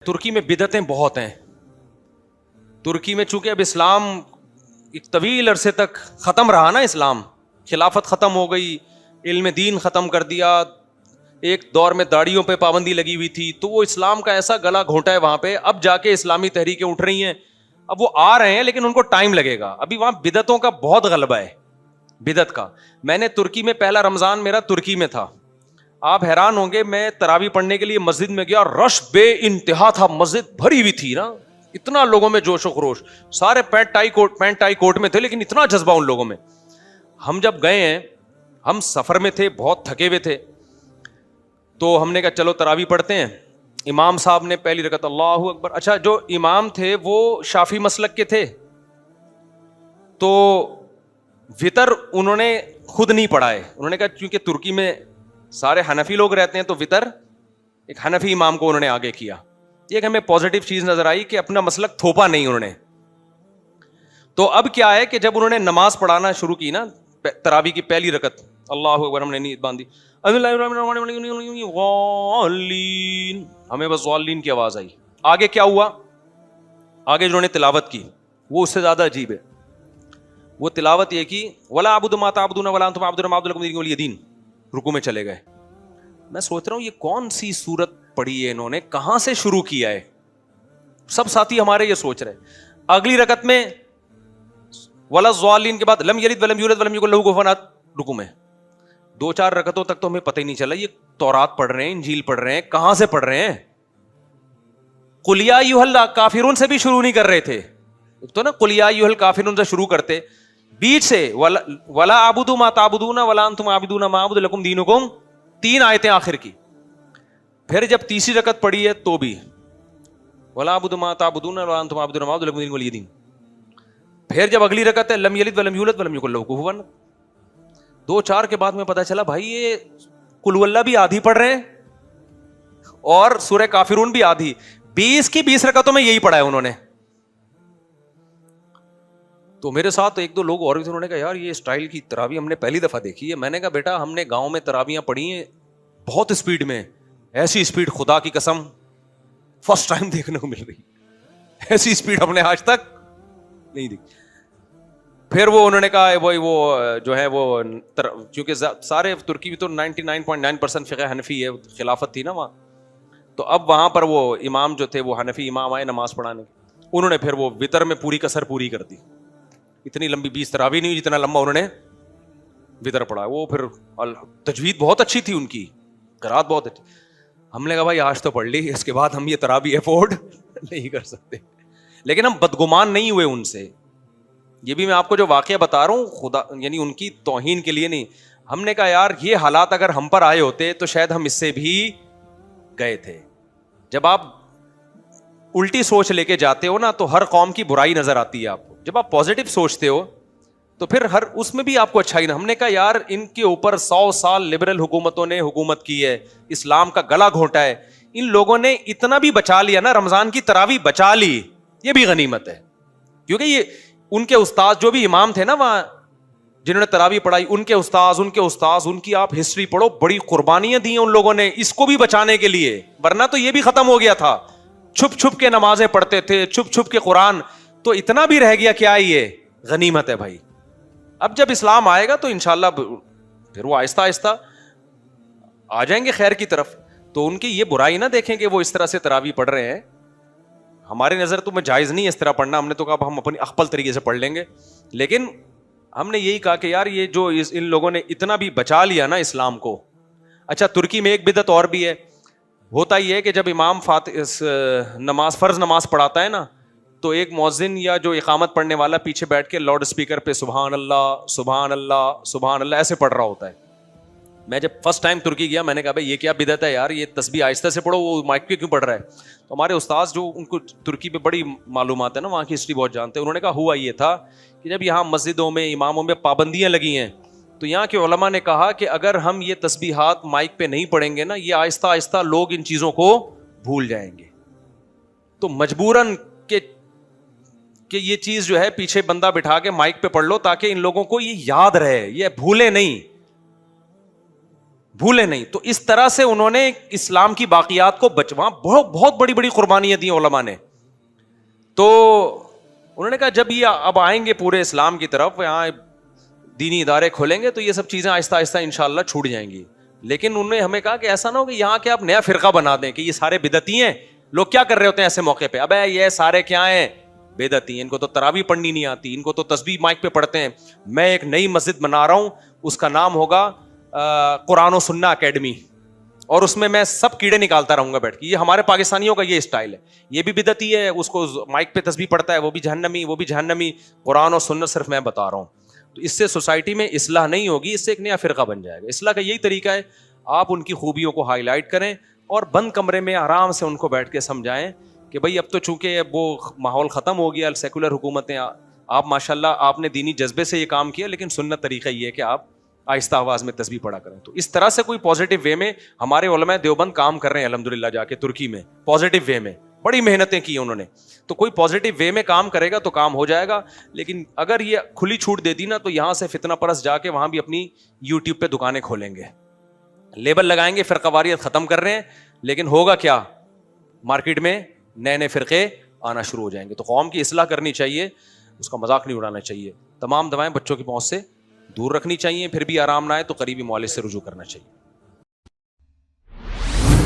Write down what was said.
तुर्की में बिदतें बहुत हैं। तुर्की में चूंकि अब इस्लाम एक तवील अरसे तक ख़त्म रहा ना, इस्लाम खिलाफत ख़त्म हो गई, इल्म दीन ख़त्म कर दिया, एक दौर में दाढ़ियों पे पाबंदी लगी हुई थी, तो वो इस्लाम का ऐसा गला घोंटा है वहाँ पे। अब जाके इस्लामी तहरीकें उठ रही हैं, अब वो आ रहे हैं लेकिन उनको टाइम लगेगा। अभी वहाँ बिदतों का बहुत गलबा है, बिदत का। मैंने तुर्की में पहला रमज़ान मेरा तुर्की में था, आप हैरान होंगे, मैं तरावी पढ़ने के लिए मस्जिद में गया, रश बे इंतहा था, मस्जिद भरी हुई थी ना, इतना लोगों में जोश खरोश, सारे पैंट टाई कोट में थे, लेकिन इतना जज्बा उन लोगों में। हम जब गए हैं, हम सफर में थे, बहुत थके हुए थे, तो हमने कहा चलो तरावी पढ़ते हैं। इमाम साहब ने पहली रकत अल्लाहु अकबर। अच्छा, जो इमाम थे वो शाफी मसलक के थे, तो वितर उन्होंने खुद नहीं पढ़ाए। उन्होंने कहा क्योंकि तुर्की में सारे हनफी लोग रहते हैं, तो वितर एक हनफी इमाम को उन्होंने आगे किया। एक हमें पॉजिटिव चीज नजर आई कि अपना मसलक थोपा नहीं उन्होंने। तो अब क्या है कि जब उन्होंने नमाज पढ़ाना शुरू की ना, तरावी की पहली रकत अल्लाहु अकबर हमने नीयत बांधी, हमें बस वालीन की आवाज आई। आगे क्या हुआ, आगे जिन्होंने तिलावत की वो उससे ज्यादा अजीब है। वो तिलावत ये की, वला अबुदु मा ताबुदूना वला अंतुम आबुदूना मा अअबुदु लकुम दीनुकुम वलिय दीन। रुकू में चले गए। मैं सोच रहा हूं ये कौन सी सूरत पढ़ी है इन्होंने, कहां से शुरू किया है। सब साथी हमारे ये सोच रहे। अगली रकत में वला ज़ालिन के बाद लम यलिद वलम यूलद वलम यकुल लहू कुफुवन अहद। रुकू में 2-4 रकतों तक तो हमें पता ही नहीं चला ये तौरात पढ़ रहे हैं, इंजील पढ़ रहे हैं, कहां से पढ़ रहे हैं। कुल या अय्युहल काफिरून से भी शुरू नहीं कर रहे थे, तो ना कुल या अय्युहल काफिरून से शुरू करते, बीच से वला आबुदु मा ताबुदूना वला अंतुम आबिदूना मा अअबुदु लकुम दीनुकुम, 3 आयतें आखिर की। फिर जब तीसरी रकत पढ़ी है तो भी वला अबुदु मा ताबुदूना वला अंतुम आबिदूना मा अअबुदु लकुम दीनुकुम वलिय दीन। फिर जब अगली रकत है लम यलिद वलम यूलद वलम यकुल लहू कुफुवन अहद। 2-4 के बाद में पता चला भाई ये कुल वल्लाह भी आधी पढ़ रहे हैं और सूरह काफिरून भी आधी। 20 की 20 रकतों में यही पढ़ा है उन्होंने। तो मेरे साथ 1-2 लोग और भी थे, उन्होंने कहा यार ये स्टाइल की तरावी हमने पहली दफा देखी है। मैंने कहा बेटा हमने गांव में तरावियां पढ़ी हैं बहुत स्पीड में, ऐसी स्पीड खुदा की कसम फर्स्ट टाइम देखने को मिल रही, ऐसी स्पीड हमने आज तक नहीं देखी। फिर वो उन्होंने कहा वो जो है वो क्योंकि सारे तुर्की भी तो 99.9% फिक़ह हनफी है, खिलाफत थी ना वहाँ, तो अब वहाँ पर वो इमाम जो थे वो हनफी इमाम आए नमाज पढ़ाने, उन्होंने फिर वो वितर में पूरी कसर पूरी कर दी। इतनी लंबी 20 तरावी नहीं, जितना लंबा उन्होंने वितर पढ़ा। वो फिर तजवीद बहुत अच्छी थी उनकी, क़िराअत बहुत अच्छी। हमने कहा भाई आज तो पढ़ ली, इसके बाद हम ये तरावी अफोर्ड नहीं कर सकते। लेकिन हम बदगुमान नहीं हुए उनसे। ये भी मैं आपको जो वाक़या बता रहा हूँ खुदा यानी उनकी तौहीन के लिए नहीं। हमने कहा यार ये हालात अगर हम पर आए होते तो शायद हम इससे भी गए थे। जब आप उल्टी सोच लेके जाते हो ना तो हर कौम की बुराई नजर आती है आपको। जब आप पॉजिटिव सोचते हो तो फिर हर उसमें भी आपको अच्छाई ना। हमने कहा यार इनके ऊपर 100 साल लिबरल हुकूमतों ने हुकूमत की है, इस्लाम का गला घोंटा है, इन लोगों ने इतना भी बचा लिया ना, रमजान की तरावी बचा ली, ये भी गनीमत है। क्योंकि ये उनके उस्ताद जो भी इमाम थे ना वहां जिन्होंने तरावी पढ़ाई, उनके उस्ताद उनकी आप हिस्ट्री पढ़ो, बड़ी कुर्बानियां दी हैं उन लोगों ने इसको भी बचाने के लिए, वरना तो ये भी खत्म हो गया था। छुप छुप के नमाजें पढ़ते थे, छुप छुप के कुरान, तो इतना भी रह गया क्या, ये गनीमत है भाई। अब जब इस्लाम आएगा तो इंशाल्लाह फिर वो आहिस्ता आहिस्ता आ जाएंगे खैर की तरफ। तो उनकी ये बुराई ना देखें कि वो इस तरह से तरावी पढ़ रहे हैं। हमारी नज़र तो में जायज़ नहीं है इस तरह पढ़ना, हमने तो कहा हम अपनी अख्पल तरीके से पढ़ लेंगे। लेकिन हमने यही कहा कि यार ये जो इन लोगों ने इतना भी बचा लिया ना इस्लाम को। अच्छा, तुर्की में एक बिदत और भी है। होता ही है कि जब इमाम नमाज फ़र्ज नमाज पढ़ाता है ना, तो एक मौज़िन या जो इकामत पढ़ने वाला पीछे बैठ के लाउड स्पीकर पे सुभान अल्लाह सुभान अल्लाह सुभान अल्लाह ऐसे पढ़ रहा होता है। मैं जब फर्स्ट टाइम तुर्की गया मैंने कहा भाई ये क्या बिदत है यार, ये तस्बीह आहिस्ता से पढ़ो, वो माइक पे क्यों पढ़ रहा है। तो हमारे उस्ताद जो उनको तुर्की पे बड़ी मालूमात है ना, वहाँ की हिस्ट्री बहुत जानते हैं, उन्होंने कहा हुआ ये था कि जब यहाँ मस्जिदों में इमामों में पाबंदियाँ लगी हैं तो यहाँ के उलमा ने कहा कि अगर हम ये तस्बीहात माइक पे नहीं पढ़ेंगे ना, ये आहिस्ता आहिस्ता लोग इन चीज़ों को भूल जाएंगे। तो मजबूरन कि ये चीज़ जो है पीछे बंदा बिठा के माइक पे पढ़ लो ताकि इन लोगों को ये याद रहे, ये भूले नहीं। بھولے نہیں. تو اس طرح سے انہوں نے اسلام کی باقیات کو وہاں بہت بڑی بڑی قربانیاں دی علماء نے. تو انہوں نے کہا جب یہ اب آئیں گے پورے اسلام کی طرف, یہاں دینی ادارے کھولیں گے, تو یہ سب چیزیں آہستہ آہستہ انشاءاللہ چھوٹ جائیں گی. لیکن انہوں نے ہمیں کہا کہ ایسا نہ ہو کہ یہاں کے آپ نیا فرقہ بنا دیں کہ یہ سارے بدعتی ہیں. لوگ کیا کر رہے ہوتے ہیں ایسے موقع پہ, ابے یہ سارے کیا ہیں, بدعتی ہیں, ان کو تو تراویح پڑھنی نہیں آتی, ان کو تو تسبیح مائک پہ پڑھتے ہیں. میں ایک نئی مسجد بنا رہا ہوں, اس کا نام ہوگا قرآن و سنہ اکیڈمی, اور اس میں سب کیڑے نکالتا رہوں گا بیٹھ کے. یہ ہمارے پاکستانیوں کا یہ اسٹائل ہے, یہ بھی بدعتی ہے, اس کو مائک پہ تسبیح پڑھتا ہے, وہ بھی جہنمی, وہ بھی جہنمی. قرآن و سنت صرف میں بتا رہا ہوں. تو اس سے سوسائٹی میں اصلاح نہیں ہوگی, اس سے ایک نیا فرقہ بن جائے گا. اصلاح کا یہی طریقہ ہے, آپ ان کی خوبیوں کو ہائی لائٹ کریں اور بند کمرے میں آرام سے ان کو بیٹھ کے سمجھائیں کہ بھائی اب تو چونکہ وہ ماحول ختم ہو گیا, سیکولر حکومتیں, آپ ماشاءاللہ آپ نے دینی جذبے سے یہ کام کیا, لیکن سنت طریقہ یہ ہے کہ آپ آہستہ آواز میں تسبیح پڑھا کریں. تو اس طرح سے کوئی پازیٹیو وے میں ہمارے علماء دیوبند کام کر رہے ہیں الحمدللہ, جا کے ترکی میں پازیٹیو وے میں بڑی محنتیں کی انہوں نے. تو کوئی پازیٹیو وے میں کام کرے گا تو کام ہو جائے گا. لیکن اگر یہ کھلی چھوٹ دے دی نا, تو یہاں سے فتنہ پرست جا کے وہاں بھی اپنی یوٹیوب پہ دکانیں کھولیں گے, لیبل لگائیں گے فرقہ واریت ختم کر رہے ہیں, لیکن ہوگا کیا, مارکیٹ میں نئے نئے فرقے آنا شروع ہو جائیں گے. تو قوم کی اصلاح کرنی چاہیے, اس کا مذاق نہیں اڑانا چاہیے. تمام دوائیں بچوں کی پہنچ سے دور رکھنی چاہیے, پھر بھی آرام نہ آئے تو قریبی معالج سے رجوع کرنا چاہیے.